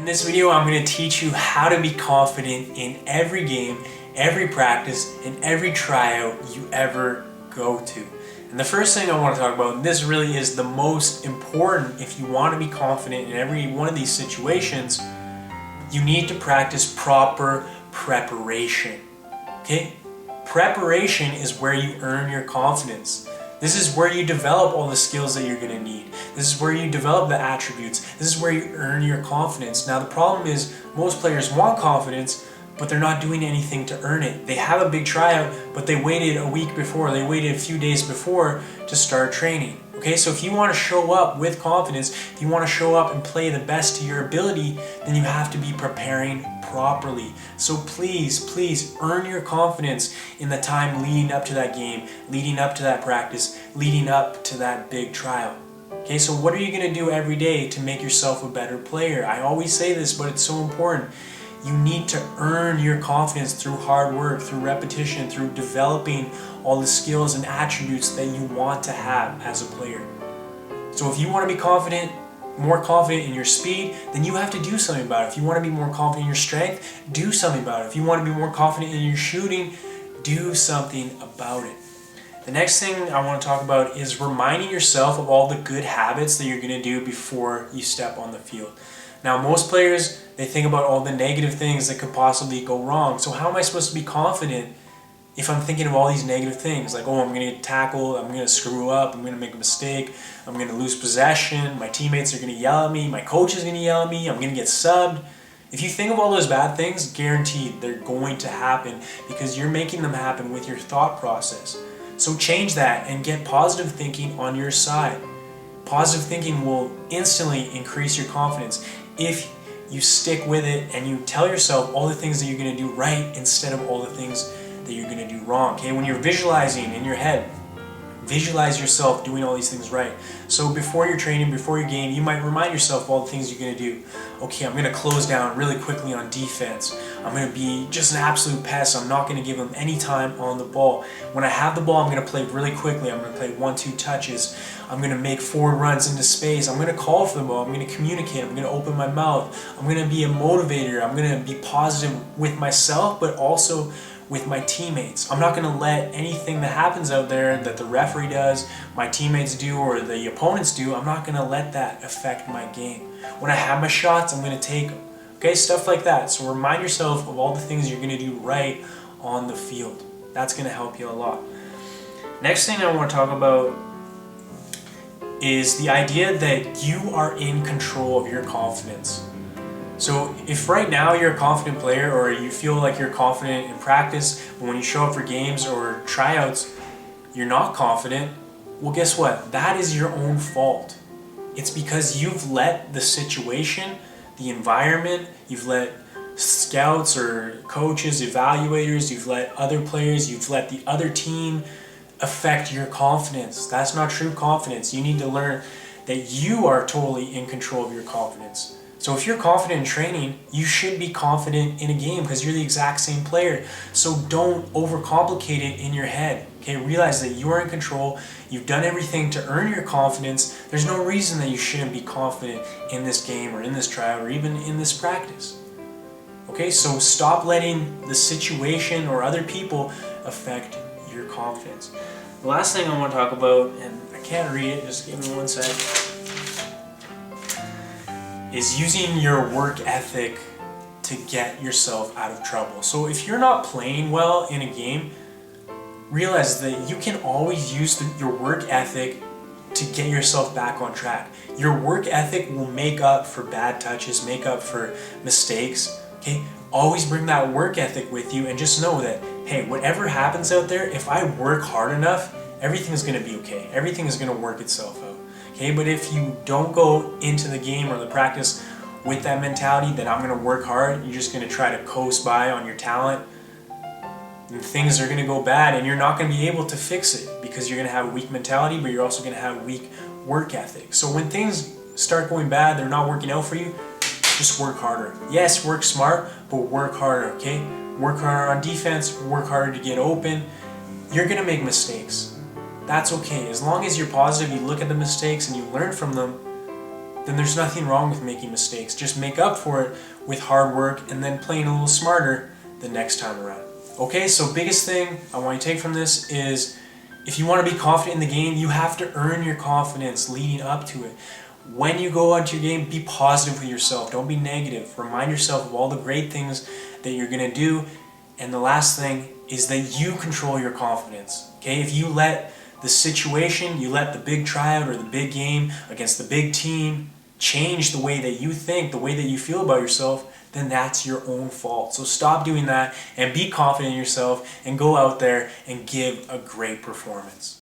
In this video, I'm going to teach you how to be confident in every game, every practice, and every tryout you ever go to. And the first thing I want to talk about, and this really is the most important if you want to be confident in every one of these situations, you need to practice proper preparation. Okay? Preparation is where you earn your confidence. This is where you develop all the skills that you're going to need. This is where you develop the attributes. This is where you earn your confidence. Now the problem is most players want confidence, but they're not doing anything to earn it. They have a big tryout, but they waited a week before, they waited a few days before to start training. Okay, so if you want to show up with confidence, if you want to show up and play the best to your ability, then you have to be preparing properly. So please earn your confidence in the time leading up to that game, leading up to that practice, leading up to that big trial. Okay, so what are you going to do every day to make yourself a better player? I always say this, but it's so important. You need to earn your confidence through hard work, through repetition, through developing all the skills and attributes that you want to have as a player. So if you want to be confident, more confident in your speed, then you have to do something about it. If you want to be more confident in your strength, do something about it. If you want to be more confident in your shooting, do something about it. The next thing I want to talk about is reminding yourself of all the good habits that you're going to do before you step on the field. Now most players, they think about all the negative things that could possibly go wrong. So how am I supposed to be confident if I'm thinking of all these negative things? Like, oh, I'm going to get tackled, I'm going to screw up, I'm going to make a mistake, I'm going to lose possession, my teammates are going to yell at me, my coach is going to yell at me, I'm going to get subbed. If you think of all those bad things, guaranteed they're going to happen because you're making them happen with your thought process. So change that and get positive thinking on your side. Positive thinking will instantly increase your confidence if you stick with it and you tell yourself all the things that you're going to do right instead of all the things that you're going to do wrong. Okay, when you're visualizing in your head, visualize yourself doing all these things right. So before your training, before your game, you might remind yourself of all the things you're going to do. Okay, I'm going to close down really quickly on defense. I'm going to be just an absolute pest. I'm not going to give them any time on the ball. When I have the ball, I'm going to play really quickly. I'm going to play 1-2 touches. I'm going to make 4 runs into space. I'm going to call for the ball. I'm going to communicate. I'm going to open my mouth. I'm going to be a motivator. I'm going to be positive with myself, but also with my teammates. I'm not going to let anything that happens out there that the referee does, my teammates do, or the opponents do, I'm not going to let that affect my game. When I have my shots, I'm going to take them. Okay, stuff like that. So remind yourself of all the things you're going to do right on the field. That's going to help you a lot. Next thing I want to talk about is the idea that you are in control of your confidence. So if right now you're a confident player or you feel like you're confident in practice, but when you show up for games or tryouts, you're not confident, well guess what? That is your own fault. It's because you've let the situation, the environment, you've let scouts or coaches, evaluators, you've let other players, you've let the other team affect your confidence. That's not true confidence. You need to learn that you are totally in control of your confidence. So if you're confident in training, you should be confident in a game because you're the exact same player. So don't overcomplicate it in your head. Okay, realize that you are in control. You've done everything to earn your confidence. There's no reason that you shouldn't be confident in this game or in this trial or even in this practice. Okay, so stop letting the situation or other people affect your confidence. The last thing I want to talk about, and I can't read it, just give me one sec, is using your work ethic to get yourself out of trouble. So if you're not playing well in a game, realize that you can always use your work ethic to get yourself back on track. Your work ethic will make up for bad touches, make up for mistakes. Okay, always bring that work ethic with you and just know that, hey, whatever happens out there, if I work hard enough, everything's going to be okay. Everything is going to work itself out. Okay, but if you don't go into the game or the practice with that mentality that I'm going to work hard, you're just going to try to coast by on your talent, and things are going to go bad and you're not going to be able to fix it because you're going to have a weak mentality, but you're also going to have a weak work ethic. So when things start going bad, they're not working out for you, just work harder. Yes, work smart, but work harder, okay? Work harder on defense, work harder to get open. You're going to make mistakes. That's okay. As long as you're positive, you look at the mistakes and you learn from them, then there's nothing wrong with making mistakes. Just make up for it with hard work and then playing a little smarter the next time around. Okay, so biggest thing I want you to take from this is if you want to be confident in the game, you have to earn your confidence leading up to it. When you go onto your game, be positive with yourself. Don't be negative. Remind yourself of all the great things that you're going to do. And the last thing is that you control your confidence. Okay, if you let the situation, you let the big tryout or the big game against the big team change the way that you think, the way that you feel about yourself, then that's your own fault. So stop doing that and be confident in yourself and go out there and give a great performance.